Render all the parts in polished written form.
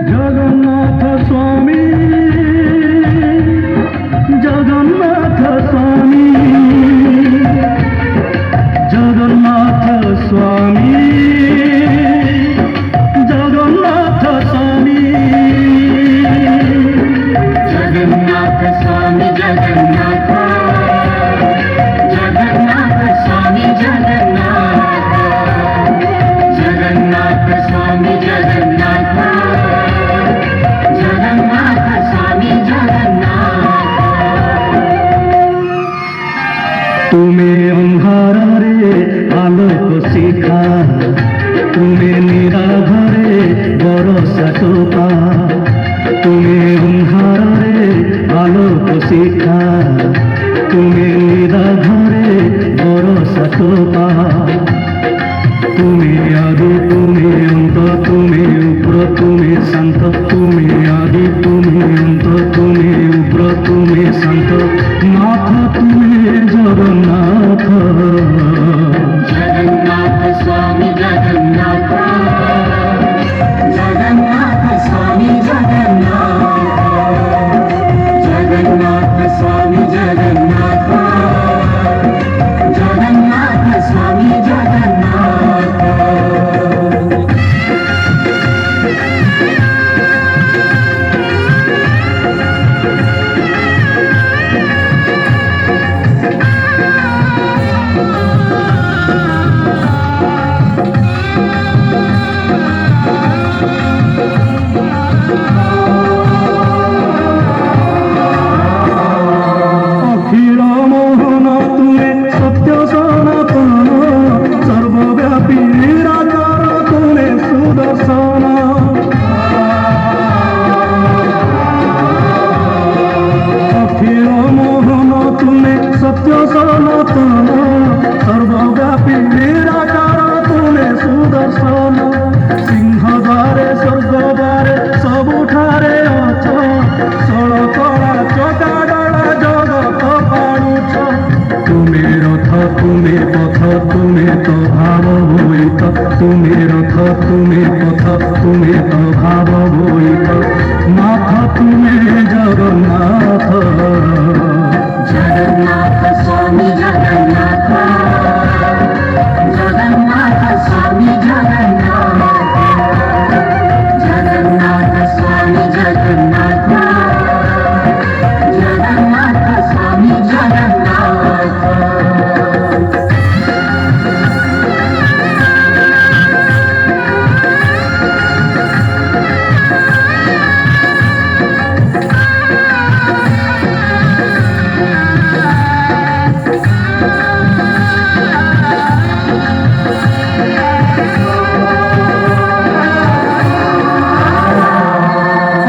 জগন্নাথ স্বামী জগন্নাথ স্বামী জগন্নাথ স্বামী জগন্নাথ স্বামী जगन्नाथ स्वामी जगन्नाथ जगन्नाथ स्वामी जगन्नाथ जगन्नाथ स्वामी जगन्नाथ जगन्नाथ स्वामी जगन्नाथ তুমি অন্ধারে আলোক শিখা তুমি নিরাঘরে বরষা টোপা তুমি অন্ধারে আলোক শিখা তুমি নিরাঘরে বরষা টোপা তুমি আদি তুমি অন্ত তুমি উগ্র তুমি শান্ত তুমি আদি তুমি অন্ত তুমি উগ্র তুমি শান্ত নাথ তুমি জগন্নাথ जगन्नाथ स्वामी जगन्नाथ जगन्नाथ स्वामी जगन्नाथ जगन्नाथ स्वामी जगन्नाथ जगन्नाथ स्वामी जगन्नाथ অখিল মোহন তুমি সত্য সনাতন সর্বব্যাপী নিরাকার তুমি সুদর্শন অখিল মোহন তুমি সত্য সনাতন সর্বব্যাপী নিরাকার তুমি সুদর্শন সিংহদ্বারে স্বর্গদ্বারে ସବୁଠାରେ ଅଛ ଷୋଳକଳା ଚକାଡଳା ଜଗତ ପାଳୁଛ ତୁମେ ରଥ ତୁମେ ପଥ ତୁମେ ତ ଭାବ ବୋଇତ ତୁମେ ରଥ ତୁମେ ପଥ ତୁମେ ତ ଭାବ ବୋଇତ ନାଥ ତୁମେ ଜଗନ୍ନାଥ जगन्नाथ स्वामी जगन्नाथ जगन्नाथ स्वामी जगन्नाथ जगन्नाथ स्वामी जगन्नाथ जगन्नाथ स्वामी जगन्नाथ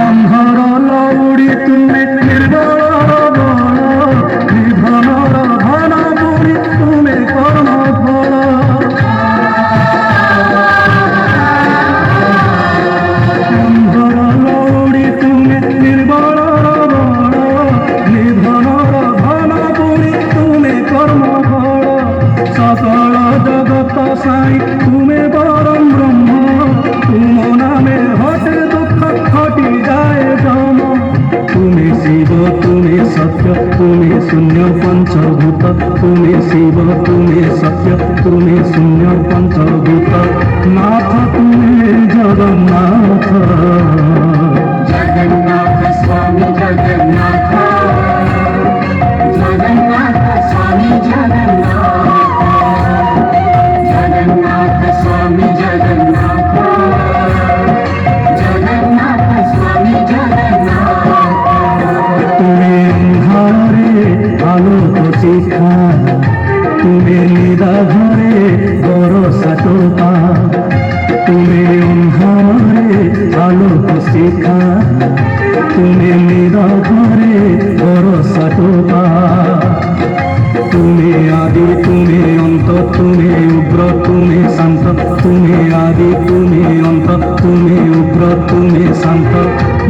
ଅନ୍ଧର ଲଉଡ଼ି ତୁମେ ନିର୍ମଳର ବଳ ନିଧନର ଧନ ବୁଡ଼ି ତୁମେ କର୍ମ ଫଳ ଅନ୍ଧର ଲଉଡ଼ି ତୁମେ ନିର୍ମଳର ବଳ ନିଧନର ଧନ ବୁଡ଼ି ତୁମେ କର୍ମ ଫଳ সকল জগত সাই তুমি পরম ব্রহ্ম তুম নামে হটে দুঃখ ঘটি যায় জম তুমি শিব তুমি সত্য তুমি শূন্য পঞ্চভূত তুমি শিব তুমি সত্য তুমি শূন্য পঞ্চভূত নাথ তুমি জগন্নাথ जगन्नाथ स्वामी जगन्नाथ जगन्नाथ स्वामी जगन्नाथ जगन्नाथ स्वामी जगन्नाथ जगन्नाथ स्वामी जगन्नाथ তুমি ঘরে আলোক শিখা তুমি নিরাঘরে বরষা টোপা তুমি ঘরে আলোক শিখা তুমি নিরাঘরে বরষা টোপা তুমি আদি তুমি অন্ত তুমি উগ্র তুমি শান্ত তুমি আদি তুমি অন্ত তুমি উগ্র তুমি শান্ত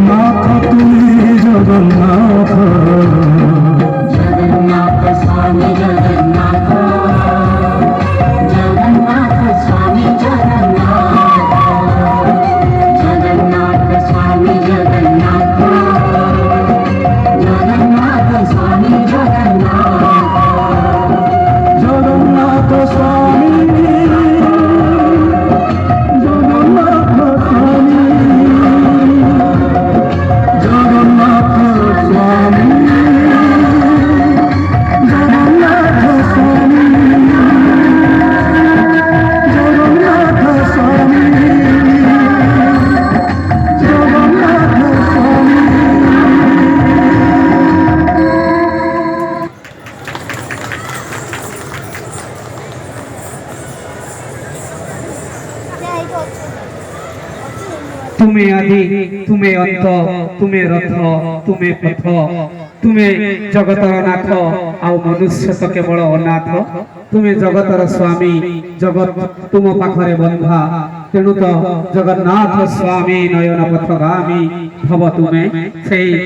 নাথ তুমি জগন্নাথ जगन्नाथ स्वामी ତୁମେ ଆଦି ତୁମେ ଅନ୍ତ ତୁମେ ରଥ ତୁମେ ପଥ ତୁମେ ଜଗତର ନାଥ ଆଉ ମନୁଷ୍ୟ ତ କେବଳ ଅନାଥ ତୁମେ ଜଗତର ସ୍ୱାମୀ ଜଗତ ତୁମ ପାଖରେ ବନ୍ଧା ତେଣୁ ତ ଜଗନ୍ନାଥ ସ୍ୱାମୀ ନୟନ ପଥଗାମୀ ଭବ ତୁମେ ସେଇ